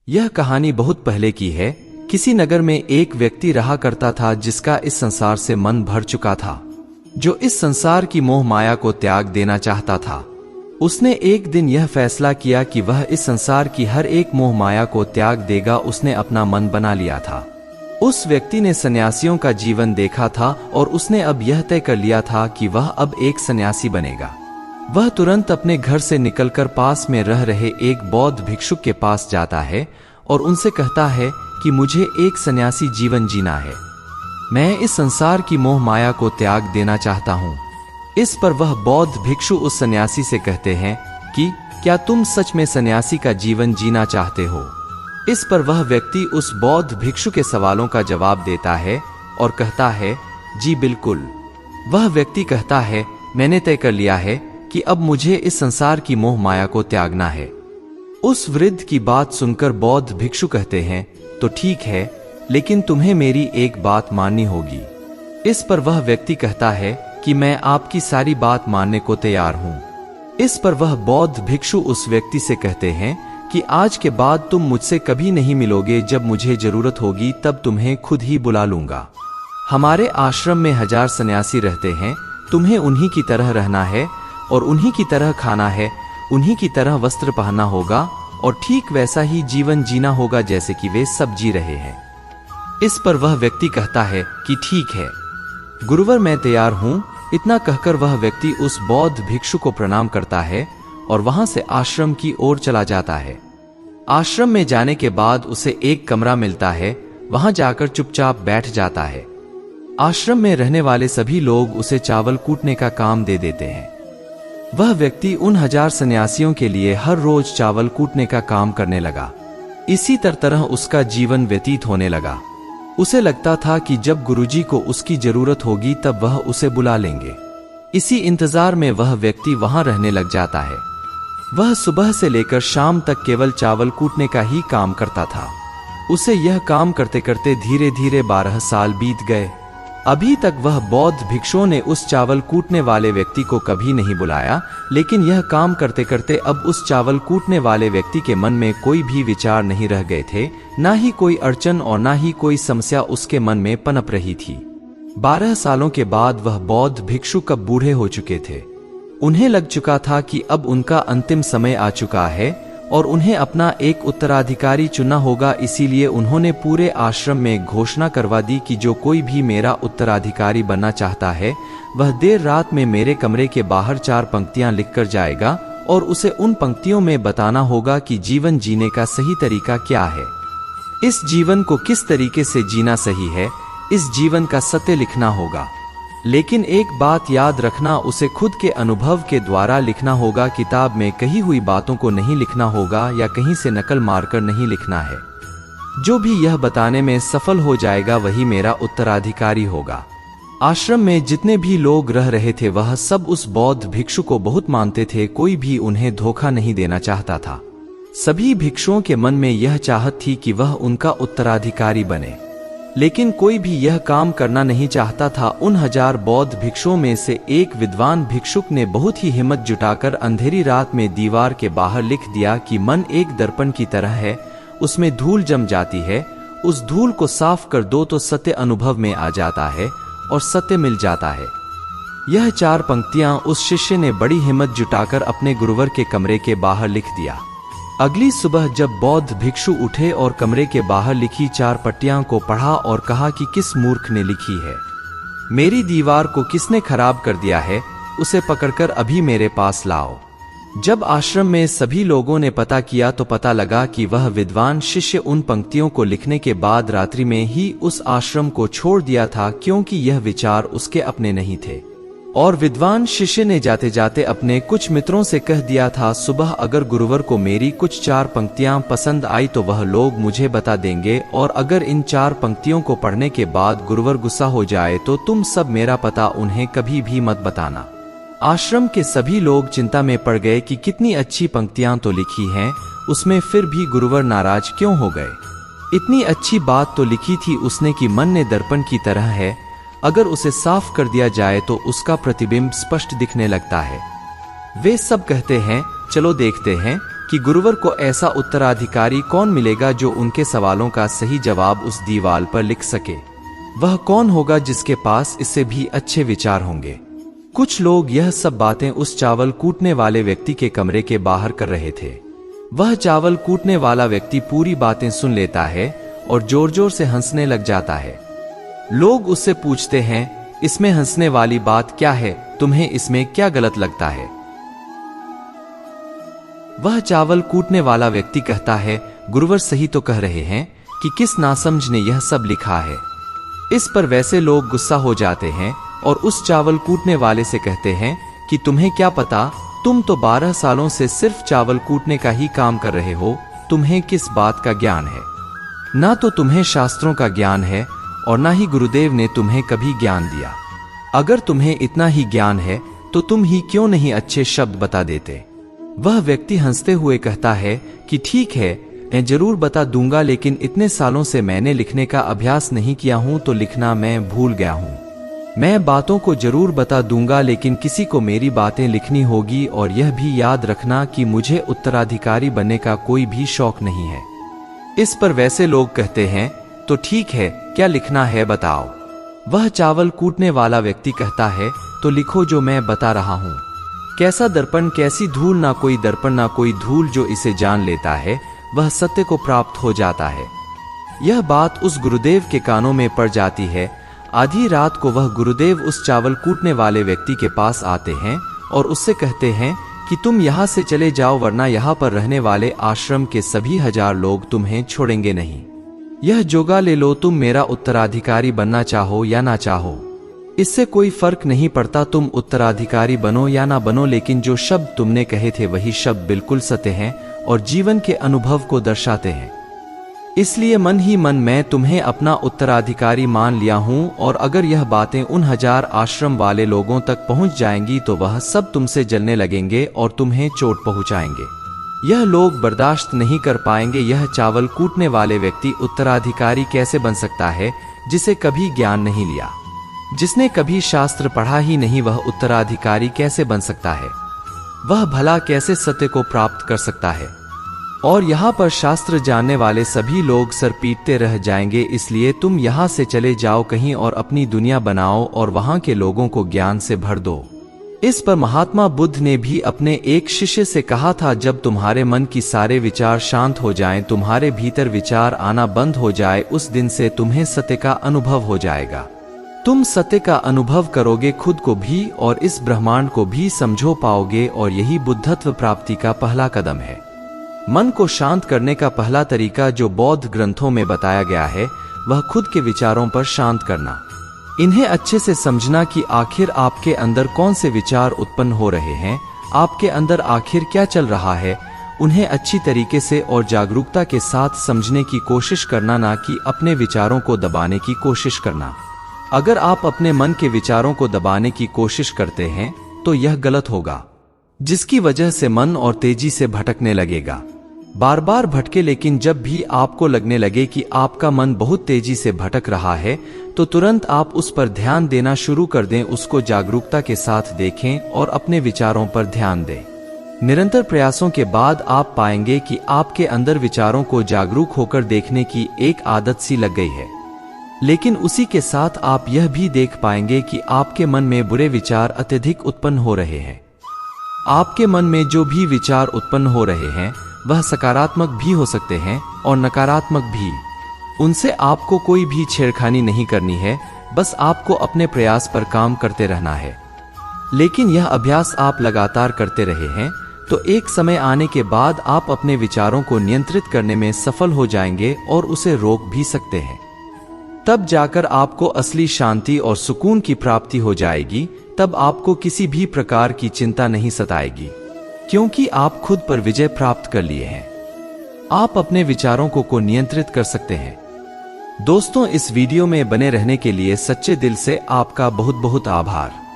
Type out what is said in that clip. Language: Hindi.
यह कहानी बहुत पहले की है। किसी नगर में एक व्यक्ति रहा करता था जिसका इस संसार से मन भर चुका था, जो इस संसार की मोह माया को त्याग देना चाहता था। उसने एक दिन यह फैसला किया कि वह इस संसार की हर एक मोह माया को त्याग देगा। उसने अपना मन बना लिया था। उस व्यक्ति ने सन्यासियों का जीवन देखा था और उसने अब यह तय कर लिया था कि वह अब एक सन्यासी बनेगा। वह तुरंत अपने घर से निकलकर पास में रह रहे एक बौद्ध भिक्षुक के पास जाता है और उनसे कहता है कि मुझे एक सन्यासी जीवन जीना है। मैं इस संसार की मोह माया को त्याग देना चाहता हूँ। इस पर वह बौद्ध भिक्षु उस सन्यासी से कहते हैं कि क्या तुम सच में सन्यासी का जीवन जीना चाहते हो? इस पर वह व्यक्ति उस बौद्ध भिक्षु के सवालों का जवाब देता है और कहता है, जी बिल्कुल। वह व्यक्ति कहता है, मैंने तय कर लिया है कि अब मुझे इस संसार की मोह माया को त्यागना है। उस वृद्ध की बात सुनकर बौद्ध भिक्षु कहते हैं, तो ठीक है, लेकिन तुम्हें मेरी एक बात माननी होगी। इस पर वह व्यक्ति कहता है कि मैं आपकी सारी बात मानने को तैयार हूं। इस पर वह बौद्ध भिक्षु उस व्यक्ति से कहते हैं कि आज के बाद तुम मुझसे कभी नहीं मिलोगे। जब मुझे जरूरत होगी तब तुम्हें खुद ही बुला लूंगा। हमारे आश्रम में 1000 सन्यासी रहते हैं। तुम्हें उन्हीं की तरह रहना है और उन्हीं की तरह खाना है, उन्हीं की तरह वस्त्र पहनना होगा और ठीक वैसा ही जीवन जीना होगा जैसे कि वे सब जी रहे हैं। इस पर वह व्यक्ति कहता है कि ठीक है गुरुवर, मैं तैयार हूं। इतना कहकर वह व्यक्ति उस बौद्ध भिक्षु को प्रणाम करता है और वहां से आश्रम की ओर चला जाता है। आश्रम में जाने के बाद उसे एक कमरा मिलता है। वहां जाकर चुपचाप बैठ जाता है। आश्रम में रहने वाले सभी लोग उसे चावल कूटने का काम दे देते हैं। वह व्यक्ति उन 1000 सन्यासियों के लिए हर रोज चावल कूटने का काम करने लगा। इसी तरह उसका जीवन व्यतीत होने लगा। उसे लगता था कि जब गुरुजी को उसकी जरूरत होगी तब वह उसे बुला लेंगे। इसी इंतजार में वह व्यक्ति वहां रहने लग जाता है। वह सुबह से लेकर शाम तक केवल चावल कूटने का ही काम करता था। उसे यह काम करते करते धीरे धीरे 12 साल बीत गए। अभी तक वह बौद्ध भिक्षुओं ने उस चावल कूटने वाले व्यक्ति को कभी नहीं बुलाया, लेकिन यह काम करते करते अब उस चावल कूटने वाले व्यक्ति के मन में कोई भी विचार नहीं रह गए थे। ना ही कोई अड़चन और ना ही कोई समस्या उसके मन में पनप रही थी। 12 सालों के बाद वह बौद्ध भिक्षु कब बूढ़े हो चुके थे। उन्हें लग चुका था कि अब उनका अंतिम समय आ चुका है और उन्हें अपना एक उत्तराधिकारी चुनना होगा। इसीलिए उन्होंने पूरे आश्रम में घोषणा करवा दी कि जो कोई भी मेरा उत्तराधिकारी बनना चाहता है वह देर रात में मेरे कमरे के बाहर 4 पंक्तियां लिखकर जाएगा और उसे उन पंक्तियों में बताना होगा कि जीवन जीने का सही तरीका क्या है, इस जीवन को किस तरीके से जीना सही है। इस जीवन का सत्य लिखना होगा, लेकिन एक बात याद रखना, उसे खुद के अनुभव के द्वारा लिखना होगा। किताब में कही हुई बातों को नहीं लिखना होगा या कहीं से नकल मारकर नहीं लिखना है। जो भी यह बताने में सफल हो जाएगा वही मेरा उत्तराधिकारी होगा। आश्रम में जितने भी लोग रह रहे थे वह सब उस बौद्ध भिक्षु को बहुत मानते थे। कोई भी उन्हें धोखा नहीं देना चाहता था। सभी भिक्षुओं के मन में यह चाहत थी कि वह उनका उत्तराधिकारी बने, लेकिन कोई भी यह काम करना नहीं चाहता था। उन 1000 बौद्ध भिक्षुओं में से एक विद्वान भिक्षुक ने बहुत ही हिम्मत जुटाकर अंधेरी रात में दीवार के बाहर लिख दिया कि मन एक दर्पण की तरह है, उसमें धूल जम जाती है, उस धूल को साफ कर दो तो सत्य अनुभव में आ जाता है और सत्य मिल जाता है। यह 4 पंक्तियां उस शिष्य ने बड़ी हिम्मत जुटाकर अपने गुरुवर के कमरे के बाहर लिख दिया। अगली सुबह जब बौद्ध भिक्षु उठे और कमरे के बाहर लिखी 4 पट्टियां को पढ़ा और कहा कि किस मूर्ख ने लिखी है, मेरी दीवार को किसने खराब कर दिया है, उसे पकड़कर अभी मेरे पास लाओ। जब आश्रम में सभी लोगों ने पता किया तो पता लगा कि वह विद्वान शिष्य उन पंक्तियों को लिखने के बाद रात्रि में ही उस आश्रम को छोड़ दिया था, क्योंकि यह विचार उसके अपने नहीं थे। और विद्वान शिष्य ने जाते जाते अपने कुछ मित्रों से कह दिया था, सुबह अगर गुरुवर को मेरी कुछ 4 पंक्तियां पसंद आई तो वह लोग मुझे बता देंगे, और अगर इन 4 पंक्तियों को पढ़ने के बाद गुरुवर गुस्सा हो जाए तो तुम सब मेरा पता उन्हें कभी भी मत बताना। आश्रम के सभी लोग चिंता में पड़ गए कि कितनी अच्छी पंक्तियां तो लिखी हैं, उसमें फिर भी गुरुवर नाराज क्यों हो गए। इतनी अच्छी बात तो लिखी थी उसने कि मन ने दर्पण की तरह है, अगर उसे साफ कर दिया जाए तो उसका प्रतिबिंब स्पष्ट दिखने लगता है। वे सब कहते हैं, चलो देखते हैं कि गुरुवर को ऐसा उत्तराधिकारी कौन मिलेगा जो उनके सवालों का सही जवाब उस दीवार पर लिख सके। वह कौन होगा जिसके पास इससे भी अच्छे विचार होंगे। कुछ लोग यह सब बातें उस चावल कूटने वाले व्यक्ति के कमरे के बाहर कर रहे थे। वह चावल कूटने वाला व्यक्ति पूरी बातें सुन लेता है और जोर जोर से हंसने लग जाता है। लोग उससे पूछते हैं, इसमें हंसने वाली बात क्या है? तुम्हें इसमें क्या गलत लगता है? वह चावल कूटने वाला व्यक्ति कहता है, गुरुवर सही तो कह रहे हैं कि किस नासमझ ने यह सब लिखा है। इस पर वैसे लोग गुस्सा हो जाते हैं और उस चावल कूटने वाले से कहते हैं कि तुम्हें क्या पता, तुम तो 12 सालों से सिर्फ चावल कूटने का ही काम कर रहे हो, तुम्हें किस बात का ज्ञान है? ना तो तुम्हें शास्त्रों का ज्ञान है और ना ही गुरुदेव ने तुम्हें कभी ज्ञान दिया। अगर तुम्हें इतना ही ज्ञान है तो तुम ही क्यों नहीं अच्छे शब्द बता देते? वह व्यक्ति हंसते हुए कहता है कि ठीक है, मैं जरूर बता दूंगा, लेकिन इतने सालों से मैंने लिखने का अभ्यास नहीं किया हूं तो लिखना मैं भूल गया हूं। मैं बातों को जरूर बता दूंगा, लेकिन किसी को मेरी बातें लिखनी होगी। और यह भी याद रखना कि मुझे उत्तराधिकारी बनने का कोई भी शौक नहीं है। इस पर वैसे लोग कहते हैं, तो ठीक है, क्या लिखना है बताओ। वह चावल कूटने वाला व्यक्ति कहता है, तो लिखो जो मैं बता रहा हूं। कैसा दर्पण कैसी धूल, ना कोई दर्पण ना कोई धूल, जो इसे जान लेता है वह सत्य को प्राप्त हो जाता है। यह बात उस गुरुदेव के कानों में पड़ जाती है। आधी रात को वह गुरुदेव उस चावल कूटने वाले व्यक्ति के पास आते हैं और उससे कहते हैं कि तुम यहाँ से चले जाओ, वरना यहाँ पर रहने वाले आश्रम के सभी 1000 लोग तुम्हें छोड़ेंगे नहीं। यह जोगा ले लो, तुम मेरा उत्तराधिकारी बनना चाहो या ना चाहो, इससे कोई फर्क नहीं पड़ता, तुम उत्तराधिकारी बनो या ना बनो, लेकिन जो शब्द तुमने कहे थे वही शब्द बिल्कुल सत्य हैं और जीवन के अनुभव को दर्शाते हैं। इसलिए मन ही मन मैं तुम्हें अपना उत्तराधिकारी मान लिया हूं, और अगर यह बातें उन 1000 आश्रम वाले लोगों तक पहुंच जाएंगी तो वह सब तुमसे जलने लगेंगे और तुम्हें चोट पहुंचाएंगे। यह लोग बर्दाश्त नहीं कर पाएंगे। यह चावल कूटने वाले व्यक्ति उत्तराधिकारी कैसे बन सकता है जिसे कभी ज्ञान नहीं लिया? जिसने कभी शास्त्र पढ़ा ही नहीं वह उत्तराधिकारी कैसे बन सकता है? वह भला कैसे सत्य को प्राप्त कर सकता है? और यहाँ पर शास्त्र जानने वाले सभी लोग सर पीटते रह जाएंगे। इसलिए तुम यहाँ से चले जाओ कहीं और अपनी दुनिया बनाओ और वहाँ के लोगों को ज्ञान से भर दो। इस पर महात्मा बुद्ध ने भी अपने एक शिष्य से कहा था, जब तुम्हारे मन की सारे विचार शांत हो जाएं, तुम्हारे भीतर विचार आना बंद हो जाए, उस दिन से तुम्हें सत्य का अनुभव हो जाएगा। तुम सत्य का अनुभव करोगे, खुद को भी और इस ब्रह्मांड को भी समझो पाओगे, और यही बुद्धत्व प्राप्ति का पहला कदम है। मन को शांत करने का पहला तरीका जो बौद्ध ग्रंथों में बताया गया है वह खुद के विचारों पर शांत करना। इन्हें अच्छे से समझना कि आखिर आपके अंदर कौन से विचार उत्पन्न हो रहे हैं, आपके अंदर आखिर क्या चल रहा है। उन्हें अच्छी तरीके से और जागरूकता के साथ समझने की कोशिश करना, ना कि अपने विचारों को दबाने की कोशिश करना। अगर आप अपने मन के विचारों को दबाने की कोशिश करते हैं तो यह गलत होगा, जिसकी वजह से मन और तेजी से भटकने लगेगा, बार बार भटके। लेकिन जब भी आपको लगने लगे कि आपका मन बहुत तेजी से भटक रहा है तो तुरंत आप उस पर ध्यान देना शुरू कर दें, उसको जागरूकता के साथ देखें और अपने विचारों पर ध्यान दें। निरंतर प्रयासों के बाद आप पाएंगे कि आपके अंदर विचारों को जागरूक होकर देखने की एक आदत सी लग गई है। लेकिन उसी के साथ आप यह भी देख पाएंगे कि आपके मन में बुरे विचार अत्यधिक उत्पन्न हो रहे हैं। आपके मन में जो भी विचार उत्पन्न हो रहे हैं वह सकारात्मक भी हो सकते हैं और नकारात्मक भी। उनसे आपको कोई भी छेड़खानी नहीं करनी है, बस आपको अपने प्रयास पर काम करते रहना है। लेकिन यह अभ्यास आप लगातार करते रहे हैं तो एक समय आने के बाद आप अपने विचारों को नियंत्रित करने में सफल हो जाएंगे और उसे रोक भी सकते हैं। तब जाकर आपको असली शांति और सुकून की प्राप्ति हो जाएगी। तब आपको किसी भी प्रकार की चिंता नहीं सताएगी, क्योंकि आप खुद पर विजय प्राप्त कर लिए हैं। आप अपने विचारों को नियंत्रित कर सकते हैं। दोस्तों, इस वीडियो में बने रहने के लिए सच्चे दिल से आपका बहुत बहुत आभार।